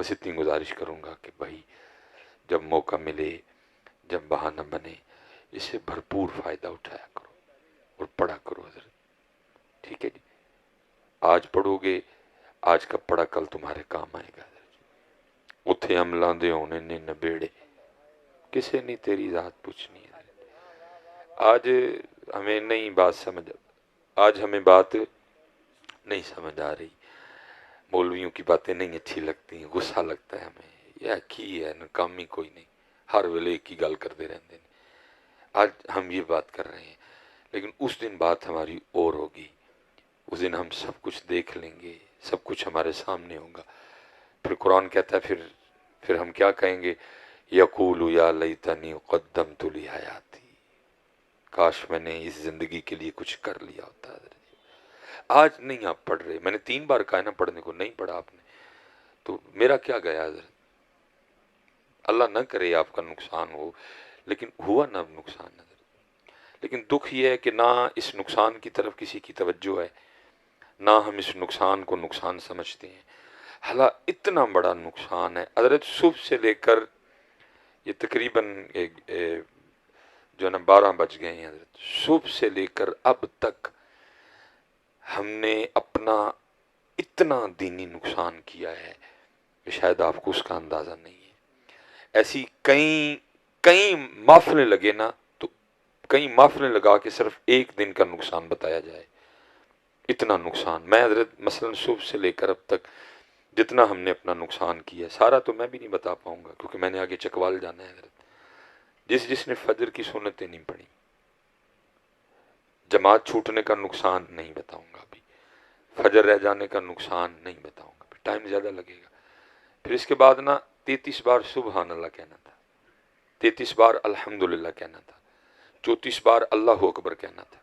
بس اتنی گزارش کروں گا کہ بھائی جب موقع ملے، جب بہانہ بنے، اسے بھرپور فائدہ اٹھایا کرو اور پڑھا کرو حضرت، ٹھیک ہے جی؟ آج پڑھو گے، آج کا پڑھا کل تمہارے کام آئے گا حضرت جی۔ اتھے عملاں دے ہونے نے نبیڑے، کسے نہیں تیری ذات پوچھنی ہے حضرت۔ آج ہمیں نہیں بات سمجھ، آج ہمیں بات نہیں سمجھ آ رہی، مولویوں کی باتیں نہیں اچھی لگتی، غصہ لگتا ہے ہمیں، یہ کی ہے ناکامی کوئی نہیں، ہر ویلے ایک ہی گل کرتے رہتے ہیں۔ آج ہم یہ بات کر رہے ہیں، لیکن اس دن بات ہماری اور ہوگی، اس دن ہم سب کچھ دیکھ لیں گے، سب کچھ ہمارے سامنے ہوگا۔ پھر قرآن کہتا ہے پھر ہم کیا کہیں گے؟ یقول یا لیتنی قدمت لحیاتی، کاش میں نے اس زندگی کے لیے کچھ کر لیا ہوتا ہے۔ آج نہیں آپ پڑھ رہے، میں نے 3 بار کہا ہے نا پڑھنے کو، نہیں پڑھا آپ نے تو میرا کیا گیا حضرت؟ اللہ نہ کرے آپ کا نقصان ہو، لیکن ہوا نہ نقصان حضرت۔ لیکن دکھ یہ ہے کہ نہ اس نقصان کی طرف کسی کی توجہ ہے، نہ ہم اس نقصان کو نقصان سمجھتے ہیں۔ حالا اتنا بڑا نقصان ہے حضرت، صبح سے لے کر یہ تقریباً جو ہے نا 12 بج گئے ہیں حضرت، صبح سے لے کر اب تک ہم نے اپنا اتنا دینی نقصان کیا ہے کہ شاید آپ کو اس کا اندازہ نہیں ہے۔ ایسی کئی محفلیں لگے نا، تو کئی محفلیں لگا کے صرف ایک دن کا نقصان بتایا جائے، اتنا نقصان۔ میں حضرت مثلا صبح سے لے کر اب تک جتنا ہم نے اپنا نقصان کیا ہے، سارا تو میں بھی نہیں بتا پاؤں گا کیونکہ میں نے آگے چکوال جانا ہے حضرت۔ جس نے فجر کی سنتیں نہیں پڑھی، جماعت چھوٹنے کا نقصان نہیں بتاؤں گا ابھی، فجر رہ جانے کا نقصان نہیں بتاؤں گا، ٹائم زیادہ لگے گا۔ پھر اس کے بعد نا 33 بار سبحان اللہ کہنا تھا، 33 بار الحمدللہ کہنا تھا، 34 بار اللہ اکبر کہنا تھا۔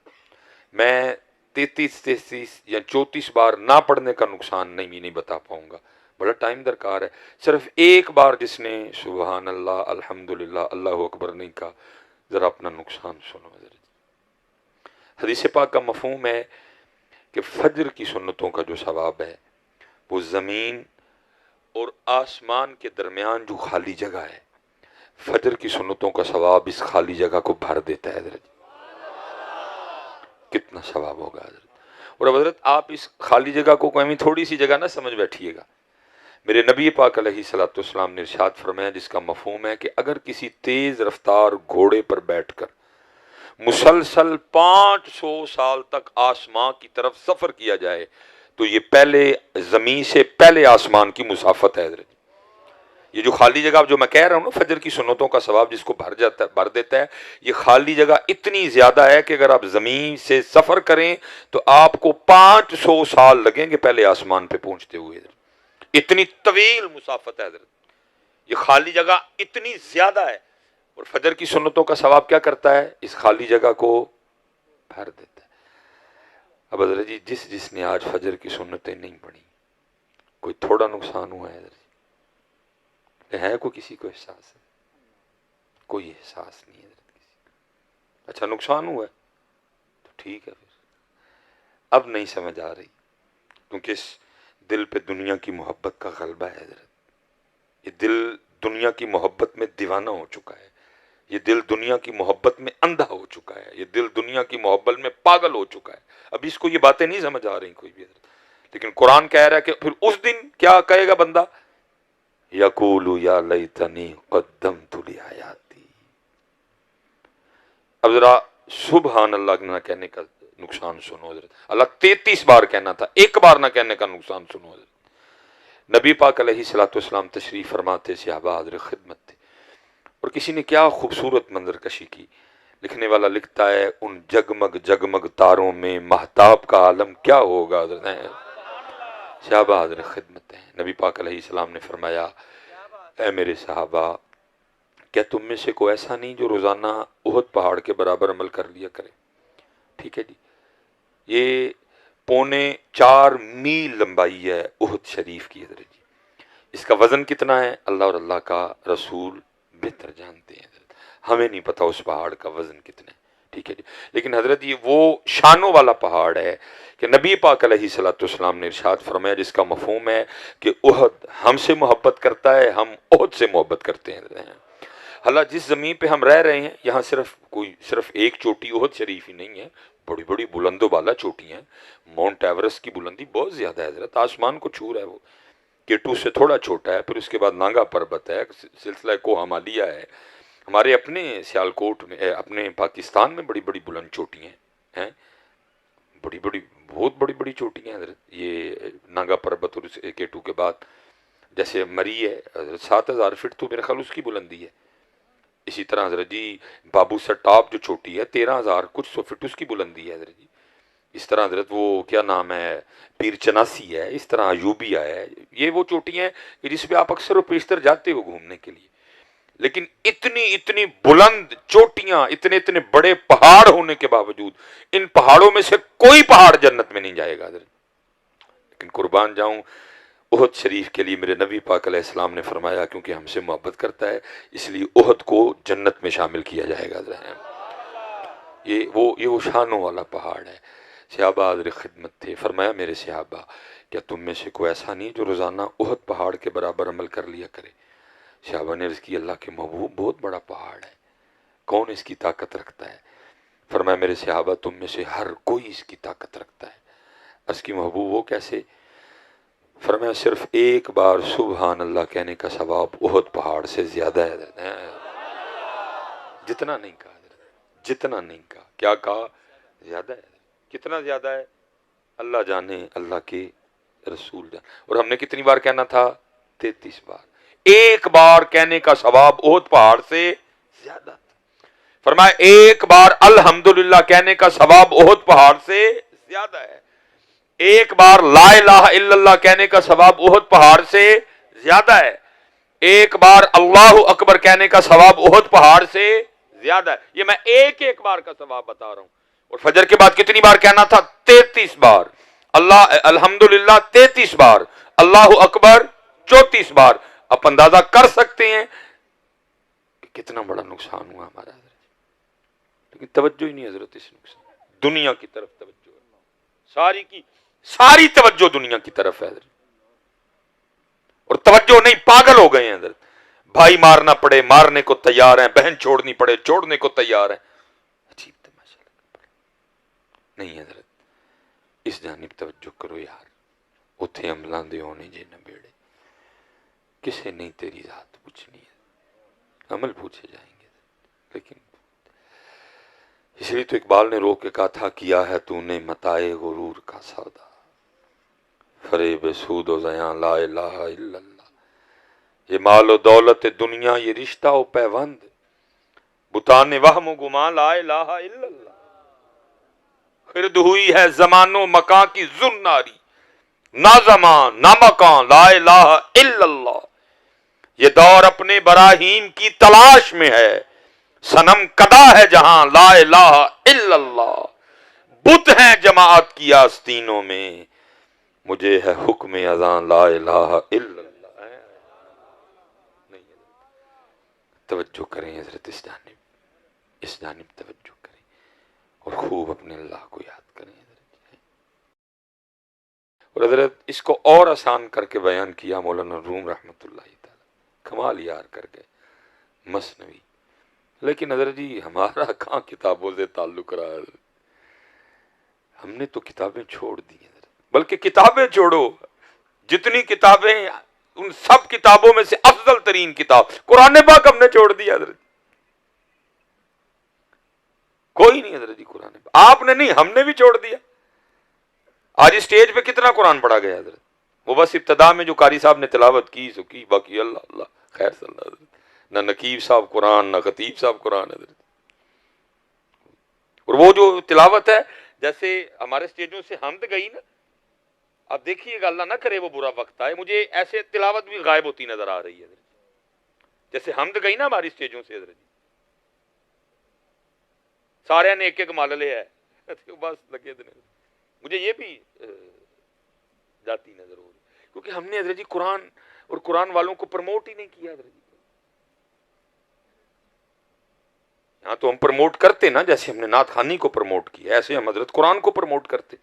میں 33 یا 34 بار نہ پڑھنے کا نقصان نہیں بتا پاؤں گا، بڑا ٹائم درکار ہے۔ صرف ایک بار جس نے سبحان اللہ الحمدللہ اللہ اکبر نہیں کہا، ذرا اپنا نقصان سنو حضرت۔ حدیث پاک کا مفہوم ہے کہ فجر کی سنتوں کا جو ثواب ہے وہ زمین اور آسمان کے درمیان جو خالی جگہ ہے، فجر کی سنتوں کا ثواب اس خالی جگہ کو بھر دیتا ہے حضرت۔ کتنا ثواب ہوگا حضرت! اور اب حضرت آپ اس خالی جگہ کو کوئی تھوڑی سی جگہ نہ سمجھ بیٹھیے گا۔ میرے نبی پاک علیہ الصلوۃ والسلام نے ارشاد فرمایا، جس کا مفہوم ہے کہ اگر کسی تیز رفتار گھوڑے پر بیٹھ کر مسلسل 500 سال تک آسمان کی طرف سفر کیا جائے تو یہ پہلے زمین سے پہلے آسمان کی مسافت ہے حضرت۔ یہ جو خالی جگہ جو میں کہہ رہا ہوں نا، فجر کی سنتوں کا ثواب جس کو بھر دیتا ہے، یہ خالی جگہ اتنی زیادہ ہے کہ اگر آپ زمین سے سفر کریں تو آپ کو 500 سال لگیں گے پہلے آسمان پہ پہنچتے ہوئے حضرت۔ اتنی طویل مسافت ہے حضرت، یہ خالی جگہ اتنی زیادہ ہے، اور فجر کی سنتوں کا ثواب کیا کرتا ہے؟ اس خالی جگہ کو بھر دیتا ہے۔ اب حضرت جی جس نے آج فجر کی سنتیں نہیں پڑھی، کوئی تھوڑا نقصان ہوا ہے حضرت؟ ہے کوئی کسی کو احساس ہے؟ کوئی احساس نہیں ہے حضرت کسی کو۔ اچھا نقصان ہوا ہے تو ٹھیک ہے، پھر اب نہیں سمجھ آ رہی کیونکہ اس دل پہ دنیا کی محبت کا غلبہ ہے حضرت۔ یہ دل دنیا کی محبت میں دیوانہ ہو چکا ہے، یہ دل دنیا کی محبت میں اندھا ہو چکا ہے، یہ دل دنیا کی محبت میں پاگل ہو چکا ہے۔ اب اس کو یہ باتیں نہیں سمجھ آ رہی کوئی بھی حضرت، لیکن قرآن کہہ رہا ہے کہ پھر اس دن کیا کہے گا بندہ؟ یقول یا لیتنی قدمت لحیاتی۔ اب ذرا سبحان اللہ نہ کہنے کا نقصان سنو حضرت، اللہ 33 بار کہنا تھا، ایک بار نہ کہنے کا نقصان سنو حضرت۔ نبی پاک علیہ الصلوۃ والسلام تشریف فرماتے، صحابہ حاضر خدمت تھے، اور کسی نے کیا خوبصورت منظر کشی کی۔ لکھنے والا لکھتا ہے، ان جگمگ جگمگ تاروں میں مہتاب کا عالم کیا ہوگا حضرت۔ صحابہ حاضر خدمت ہیں، نبی پاک علیہ السلام نے فرمایا، اے میرے صحابہ، کیا تم میں سے کوئی ایسا نہیں جو روزانہ احد پہاڑ کے برابر عمل کر لیا کرے؟ ٹھیک ہے جی، یہ 4.25 میل لمبائی ہے احد شریف کی حضرت جی۔ اس کا وزن کتنا ہے اللہ اور اللہ کا رسول بہتر جانتے ہیں حضرت، ہمیں نہیں پتا اس پہاڑ کا وزن کتنا ہے۔ ٹھیک ہے جی. لیکن حضرت یہ وہ شانوں والا پہاڑ ہے کہ نبی پاک علیہ الصلوۃ والسلام نے ارشاد فرمایا، جس کا مفہوم ہے کہ احد ہم سے محبت کرتا ہے، ہم احد سے محبت کرتے ہیں. اللہ جس زمین پہ ہم رہ رہے ہیں یہاں صرف ایک چوٹی احد شریف ہی نہیں ہے، بڑی بڑی بلند و بالا چوٹیاں ہیں. ماؤنٹ ایورسٹ کی بلندی بہت زیادہ ہے حضرت، آسمان کو چھو رہا ہے وہ. K2 سے تھوڑا چھوٹا ہے، پھر اس کے بعد نانگا پربت ہے، سلسلہ کو ہمالیہ ہے. ہمارے اپنے سیالکوٹ میں، اپنے پاکستان میں بڑی بڑی بلند چوٹیاں ہیں، بڑی بڑی بہت بڑی بڑی چوٹیاں ہیں حضرت. یہ نانگا پربت اور K2 کے بعد جیسے مری ہے حضرت 7,000 فٹ تو میرے خیال اس کی بلندی ہے. اسی طرح حضرت جی بابو سر ٹاپ جو چوٹی ہے 13,000 کچھ سو فٹ اس کی بلندی ہے حضرت جی. اس طرح حضرت وہ کیا نام ہے پیر چناسی ہے، اس طرح ایوبیہ ہے. یہ وہ چوٹیاں ہیں کہ جس پہ آپ اکثر و بیشتر جاتے ہو گھومنے کے لیے. لیکن اتنی بلند چوٹیاں، اتنے بڑے پہاڑ ہونے کے باوجود ان پہاڑوں میں سے کوئی پہاڑ جنت میں نہیں جائے گا حضرت. لیکن قربان جاؤں احد شریف کے لیے میرے نبی پاک علیہ السلام نے فرمایا کیونکہ ہم سے محبت کرتا ہے اس لیے احد کو جنت میں شامل کیا جائے گا. یہ وہ شانوں والا پہاڑ ہے. صحابہ حاضر خدمت تھے، فرمایا میرے صحابہ کیا تم میں سے کوئی ایسا نہیں جو روزانہ احد پہاڑ کے برابر عمل کر لیا کرے؟ صحابہ نے عرض کی اللہ کے محبوب بہت بڑا پہاڑ ہے، کون اس کی طاقت رکھتا ہے؟ فرمایا میرے صحابہ تم میں سے ہر کوئی اس کی طاقت رکھتا ہے. عرض کی محبوب وہ کیسے؟ فرمایا صرف ایک بار سبحان اللہ کہنے کا ثواب احد پہاڑ سے زیادہ ہے. جتنا نہیں کہا حضرت، جتنا نہیں کہا، کیا کہا؟ زیادہ ہے. کتنا زیادہ ہے اللہ جانے، اللہ کے رسول جانے. اور ہم نے کتنی بار کہنا تھا؟ 33 بار. ایک بار کہنے کا ثواب احد پہاڑ سے زیادہ تھا. فرمایا ایک بار الحمدللہ کہنے کا ثواب احد پہاڑ سے زیادہ ہے. ایک بار لا الہ الا اللہ کہنے کا ثواب احد پہاڑ سے زیادہ ہے. ایک بار اللہ اکبر کہنے کا ثواب احد پہاڑ سے زیادہ ہے. یہ میں ایک بار کا ثواب بتا رہا ہوں. اور فجر کے بعد کتنی بار کہنا تھا؟ 33 بار. اللہ الحمدللہ 33 بار، اللہ اکبر 34 بار. آپ اندازہ کر سکتے ہیں کہ کتنا بڑا نقصان ہوا ہمارا حضرت. لیکن توجہ ہی نہیں حضرت اس نقصان، دنیا کی طرف توجہ ہے. ساری توجہ دنیا کی طرف ہے حضرت. اور توجہ نہیں، پاگل ہو گئے ہیں حضرت. بھائی مارنا پڑے مارنے کو تیار ہیں، بہن چھوڑنی پڑے چھوڑنے کو تیار ہیں. عجیب تماشا نہیں حضرت. اس جانب توجہ کرو یار. اتھے عملاں دے ہونے جے نہ بیڑے، کسے نہیں تیری ذات پوچھنی ہے، عمل پوچھے جائیں گے. لیکن اس لیے تو اقبال نے رو کے کہا تھا کیا ہے تو نے متاع غرور کا سودا، فریب سود و زیاں لا الہ الا اللہ. یہ مال و دولت دنیا، یہ رشتہ و پیوند، بتان وہم و گمان لا الہ الا اللہ. خرد ہوئی ہے زمان و مکان کی زناری، نہ زمان نہ مکان لا الہ الا اللہ. یہ دور اپنے براہیم کی تلاش میں ہے، صنم کدا ہے جہاں لا الہ الا اللہ. بت ہیں جماعت کی آستینوں میں، مجھے ہے حکم اذاں لا الہ الا اللہ. نہیں توجہ کریں حضرت، اس جانب توجہ کریں اور خوب اپنے اللہ کو یاد کریں حضرت. اور حضرت اس کو اور آسان کر کے بیان کیا مولانا روم رحمۃ اللہ تعالی، کمال یار کر کے مثنوی. لیکن حضرت جی ہمارا کہاں کتابوں سے تعلق رہا ہے؟ ہم نے تو کتابیں چھوڑ دی ہیں حضرت. بلکہ کتابیں چھوڑو، جتنی کتابیں، ان سب کتابوں میں سے افضل ترین کتاب قرآن پاک ہم نے چھوڑ دیا حضرت. کوئی نہیں حضرت جی قرآن پاک آپ نے نہیں، ہم نے بھی چھوڑ دیا. آج اسٹیج پہ کتنا قرآن پڑھا گیا حضرت؟ وہ بس ابتدا میں جو قاری صاحب نے تلاوت کی سو کی، باقی اللہ اللہ خیر صلی اللہ حضرت. نہ نقیب صاحب قرآن، نہ خطیب صاحب قرآن حضرت. اور وہ جو تلاوت ہے، جیسے ہمارے اسٹیجوں سے حمد گئی نا، اب دیکھیے گا اللہ نہ کرے وہ برا وقت آئے، مجھے ایسے تلاوت بھی غائب ہوتی نظر آ رہی ہے حضرت. جیسے حمد گئی نا ہماری اسٹیجوں سے حضرت، سارے نے ایک مال لے ہے بس لگے دن. مجھے یہ بھی جاتی نظر ہو رہی، کیونکہ ہم نے حضرت جی قرآن اور قرآن والوں کو پروموٹ ہی نہیں کیا حضرت جی. ہاں تو ہم پروموٹ کرتے نا، جیسے ہم نے نعت خوانی کو پروموٹ کیا ایسے ہم حضرت قرآن کو پروموٹ کرتے.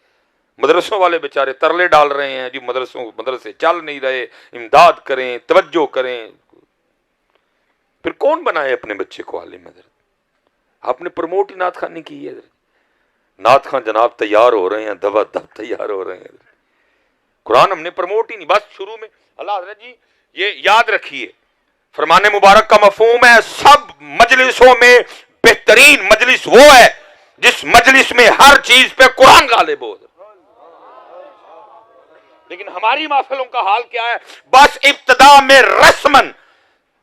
مدرسوں والے بیچارے ترلے ڈال رہے ہیں جی مدرسے چل نہیں رہے، امداد کریں، توجہ کریں. پھر کون بنائے اپنے بچے کو عالم؟ حضرت آپ نے پروموٹ ہی نعت خوانی کی ہے. حضرت نعت خان جناب تیار ہو رہے ہیں، دبا دب تیار ہو رہے ہیں. قرآن ہم نے پروموٹ ہی نہیں. بس شروع میں اللہ حضرت جی یہ یاد رکھیے، فرمان مبارک کا مفہوم ہے سب مجلسوں میں بہترین مجلس وہ ہے جس مجلس میں ہر چیز پہ قرآن غالب ہو. لیکن ہماری محفلوں کا حال کیا ہے؟ بس ابتدا میں رسمن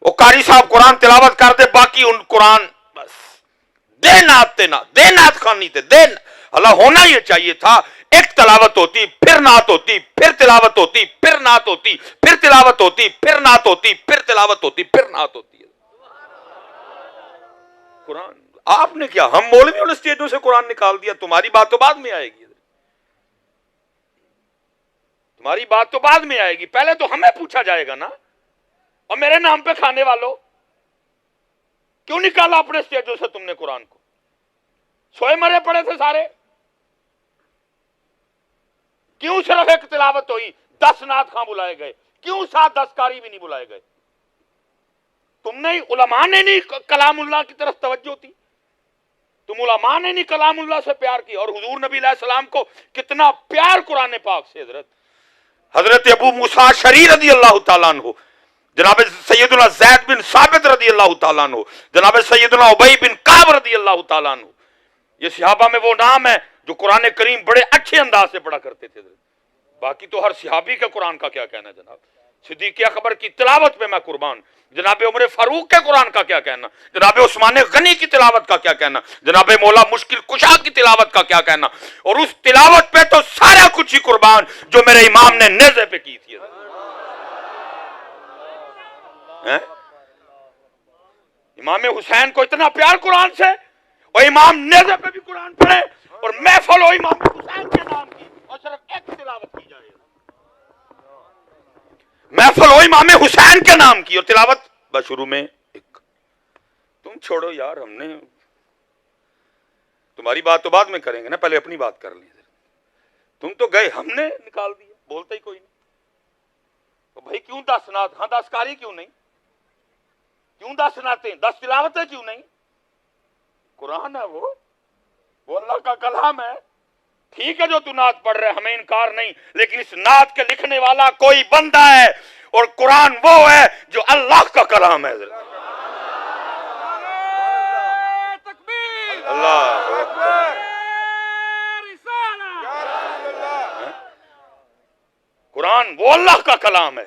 وہ قاری صاحب قرآن تلاوت کر دے، باقی ان قرآن بس دے نعت خوانی تے دے. اللہ ہونا یہ چاہیے تھا ایک تلاوت ہوتی، پھر نعت ہوتی، پھر تلاوت ہوتی، پھر نعت ہوتی، پھر تلاوت ہوتی، پھر نعت ہوتی، پھر تلاوت ہوتی، پھر نعت ہوتی. قرآن آپ نے کیا، ہم مولویوں نے اسٹیجوں سے قرآن نکال دیا. تمہاری بات تو بعد میں آئے گی، تمہاری بات تو بعد میں آئے گی. پہلے تو ہمیں پوچھا جائے گا نا. اور میرے نام پہ کھانے والوں کیوں نکالا اپنے اسٹیجوں سے تم نے قرآن کو؟ سوئے مرے پڑے تھے سارے. کیوں صرف ایک تلاوت ہوئی؟ 10 نعت خواں بلائے گئے. کیوں 7-10 قاری بھی نہیں بلائے گئے؟ تم نے علماء نے نہیں کلام اللہ کی طرف توجہ تھی. تم علماء نے نہیں کلام اللہ سے پیار کی. اور حضور نبی علیہ السلام کو کتنا پیار قرآن پاک سے. حضرت ابو موسیٰ اشعری رضی اللہ تعالیٰ عنہ، جناب سیدنا زید بن ثابت رضی اللہ تعالیٰ عنہ، جناب سیدنا ابی بن کعب رضی اللہ تعالیٰ عنہ، یہ صحابہ میں وہ نام ہے جو قرآن کریم بڑے اچھے انداز سے پڑھا کرتے تھے. باقی تو ہر صحابی کے قرآن کا کیا کہنا جناب. صدیق اکبر کی تلاوت پہ میں قربان. جناب عمر فاروق کے قرآن کا کیا کہنا، جناب عثمان غنی کی تلاوت کا کیا کہنا، جناب مولا مشکل کشا کی تلاوت کا کیا کہنا. اور اس تلاوت پہ تو سارا کچھ ہی قربان جو میرے امام نے نیزے پہ کی تھی. امام حسین کو اتنا پیار قرآن سے، اور امام نیزے پہ بھی قرآن پڑھے، اور محفل ہو امام حسین کے نام کی اور صرف ایک تلاوت کی جائے. محفل ہو امام حسین کے نام کی اور تلاوت بس شروع میں ایک. تم چھوڑو یار، ہم نے تمہاری بات تو بعد میں کریں گے نا، پہلے اپنی بات کر لیں. تم تو گئے، ہم نے نکال دیا، بولتا ہی کوئی نہیں. تو بھائی کیوں 10 نعت؟ ہاں 10 قاری کیوں نہیں؟ کیوں 10 نعتیں 10 تلاوتیں کیوں نہیں؟ قرآن ہے وہ اللہ کا کلام ہے. ٹھیک ہے جو تو نعت پڑھ رہے ہمیں انکار نہیں، لیکن اس نعت کے لکھنے والا کوئی بندہ ہے، اور قرآن وہ ہے جو اللہ کا کلام ہے. اللہ قرآن وہ اللہ کا کلام ہے.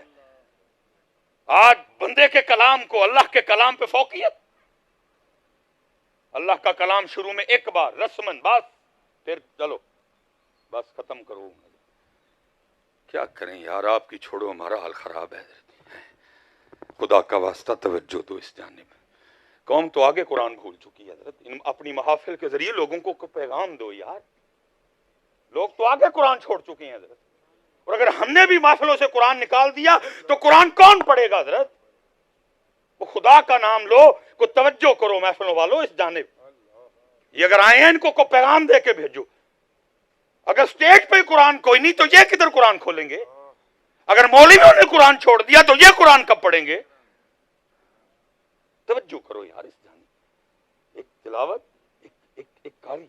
آج بندے کے کلام کو اللہ کے کلام پہ فوقیت. اللہ کا کلام شروع میں ایک بار رسمن بس، پھر چلو بس ختم کرو. کیا کریں یار، آپ کی چھوڑو، ہمارا حال خراب ہے. خدا کا واسطہ توجہ دو اس جانب. قوم تو آگے قرآن بھول چکی ہے حضرت. اپنی محافل کے ذریعے لوگوں کو پیغام دو یار. لوگ تو آگے قرآن چھوڑ چکے ہیں حضرت. اور اگر ہم نے بھی محفلوں سے قرآن نکال دیا تو قرآن کون پڑھے گا حضرت؟ وہ خدا کا نام لو، کو توجہ کرو محفلوں والوں اس جانب. یہ اگر آئے ہیں ان کو پیغام دے کے بھیجو. اگر سٹیج پہ قرآن کوئی نہیں تو یہ کدھر قرآن کھولیں گے؟ اگر مولویوں نے قرآن چھوڑ دیا تو یہ قرآن کب پڑھیں گے؟ توجہ کرو یار اس جانب. ایک تلاوت، ایک قاری،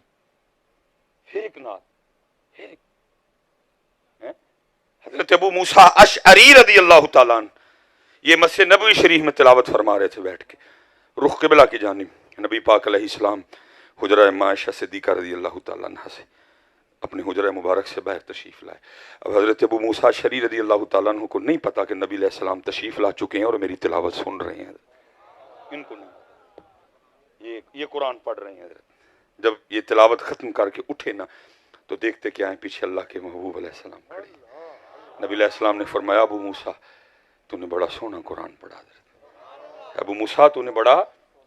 پھر ایک نعت، پھر ایک. حضرت ابو موسیٰ اشعری رضی اللہ تعالیٰ عنہ یہ مسجد نبوی شریف میں تلاوت فرما رہے تھے بیٹھ کے، رخ قبلہ کی جانب. نبی پاک علیہ السلام حجرہ عائشہ صدیقہ رضی اللہ تعالیٰ عنہ سے اپنے حجرہ مبارک سے باہر تشریف لائے. اب حضرت ابو موسیٰ اشعری رضی اللہ تعالیٰ عنہ کو نہیں پتا کہ نبی علیہ السلام تشریف لا چکے ہیں اور میری تلاوت سن رہے ہیں. ان کو نہیں، یہ قرآن پڑھ رہے ہیں حضرت. جب یہ تلاوت ختم کر کے اٹھے نا تو دیکھتے کیا ہیں، پیچھے اللہ کے محبوب علیہ السلام کھڑے. نبی علیہ السلام نے فرمایا ابو موسیٰ تو نے بڑا سونا قرآن پڑھا. حضرت ابو موسیٰ تو نے بڑا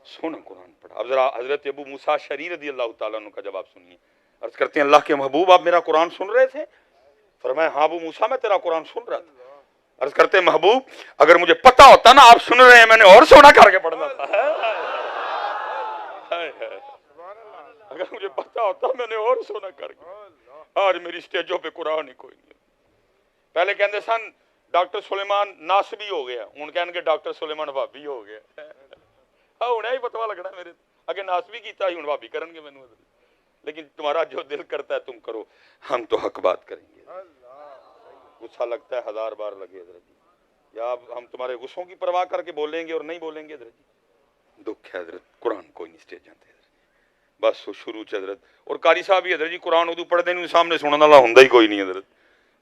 سونا قرآن پڑھا. اب ذرا حضرت ابو موسیٰ اشعری رضی اللہ تعالیٰ عنہ کا جواب سنیے. عرض کرتے ہیں اللہ کے محبوب آپ میرا قرآن سن رہے تھے؟ فرمایا ہاں ابو موسیٰ میں تیرا قرآن سن رہا تھا. عرض کرتے ہیں محبوب اگر مجھے پتا ہوتا نا آپ سن رہے ہیں میں نے اور سونا کر کے پڑھنا تھا. اگر مجھے پتا ہوتا میں نے اور سونا کر کے، آج میری سٹیجوں پہ قرآن ہی کوئی نہیں۔ پہلے کہندے سن ڈاکٹر سلیمان ناسبی ہو گیا، ہوں کہنے ڈاکٹر سلیمان بھابی ہو گیا۔ ہوں ہی پتہ لگنا میرے اگے ناسبی کیتا ہی ہوں بھابی کرن گے مینوں، لیکن تمہارا جو دل کرتا ہے تم کرو، ہم تو حق بات کریں گے۔ غصہ لگتا ہے 1000 بار لگے حضرت جی، یا ہم تمہارے غصوں کی پرواہ کر کے بولیں گے اور نہیں بولیں گے حضرت جی؟ دکھ ہے حضرت، قرآن کوئی نہیں سٹیج جانتے بس وہ شروع چ حضرت، اور قاری صاحب بھی حضرت جی قرآن اردو پڑھتے ہیں سامنے سننے والا ہوندا ہی کوئی نہیں حضرت،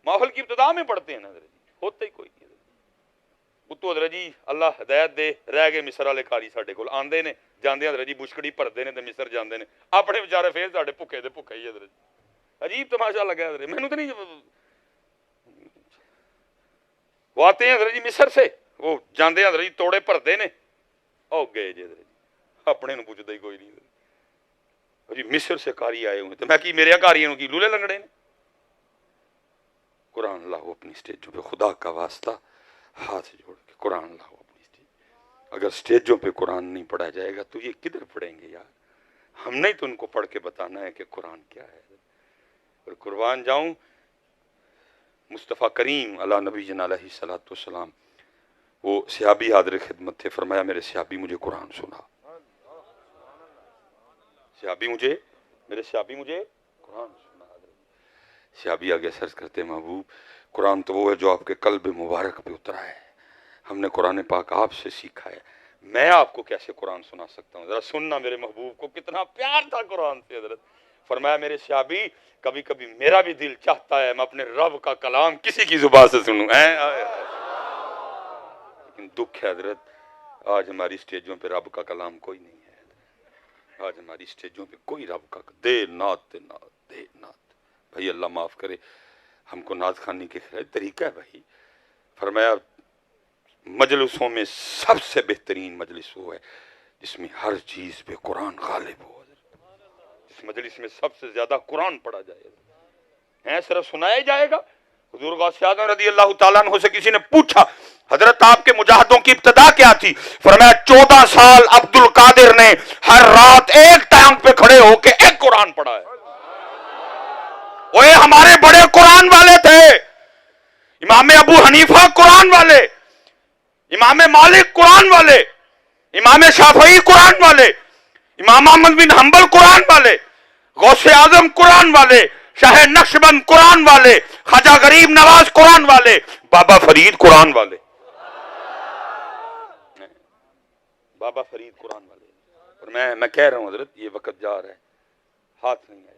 محفل کی ابتدا میں پڑھتے ہیں حضرت جی، ہوتا ہی کوئی نہیں حضرت۔ اتو حضرت جی اللہ ہدایت دے، رہ گئے مصر والے قاری ساڈے کول، آندے نے جاندے حضرت جی بشکڑی بھردے نے تے مصر جاندے نے، اپنے بیچارے پھر ساڈے بھکے دے بھکے ہی حضرت جی۔ عجیب تماشا لگا حضرت، مینوں تو نہیں، وہ آتے ہیں حضرت جی مصر سے، وہ جاندے حضرت جی توڑے بھردے نے، او گئے جی حضرت جی، اپنے نوں پوچھدا ہی کوئی نہیں جی، مصر سے قاری آئے ہوئے تو میں کی میرے قاریوں کی لولے لنگڑے نے۔ قرآن لاؤ اپنی سٹیجوں پہ، خدا کا واسطہ ہاتھ جوڑ کے قرآن لاؤ اپنی سٹیج۔ اگر سٹیجوں پہ قرآن نہیں پڑھا جائے گا تو یہ کدھر پڑھیں گے یار؟ ہم نے تو ان کو پڑھ کے بتانا ہے کہ قرآن کیا ہے۔ اور قربان جاؤں مصطفیٰ کریم علی نبی جن علیہ الصلوۃ والسلام، وہ صحابی حاضر خدمت تھے، فرمایا میرے صحابی مجھے قرآن سنا، میرے صحابی مجھے قرآن سنا۔ صحابی آگے سرچ کرتے محبوب قرآن تو وہ ہے جو آپ کے قلب مبارک پہ اترا ہے، ہم نے قرآن پاک آپ سے سیکھا ہے، میں آپ کو کیسے قرآن سنا سکتا ہوں؟ ذرا سننا میرے محبوب کو کتنا پیار تھا قرآن سے حضرت۔ فرمایا میرے صحابی کبھی کبھی میرا بھی دل چاہتا ہے میں اپنے رب کا کلام کسی کی زبان سے سنوں، لیکن دکھ ہے حضرت آج ہماری سٹیجوں پہ رب کا کلام کوئی نہیں ہے، آج ہماری سٹیجوں پہ کوئی رب کا دے نعت بھائی اللہ معاف کرے، ہم کو نعت خوانی کے خلاف طریقہ ہے بھائی۔ فرمایا مجلسوں میں سب سے بہترین مجلس وہ ہے جس میں ہر چیز پہ قرآن غالب ہو، جس مجلس میں سب سے زیادہ قرآن پڑھا جائے ہیں، صرف سنایا جائے گا۔ حضور غوث اعظم رضی اللہ تعالیٰ عنہ سے کسی نے پوچھا حضرت آپ کے مجاہدوں کی ابتدا کیا تھی؟ فرمایا 14 سال عبد القادر نے ہر رات ایک ٹانگ پہ کھڑے ہو کے ایک قرآن پڑھا ہے۔ وہ ہمارے بڑے قرآن والے تھے، امام ابو حنیفہ قرآن والے، امام مالک قرآن والے، امام شافعی قرآن والے، امام احمد بن حنبل قرآن والے، غوث اعظم قرآن والے، شاہ نقشبند قرآن والے، خواجہ غریب نواز قرآن والے، بابا فرید قرآن والے، بابا فرید قرآن والے۔ اور میں کہہ رہا ہوں حضرت یہ وقت جا رہا ہے، ہاتھ نہیں آئے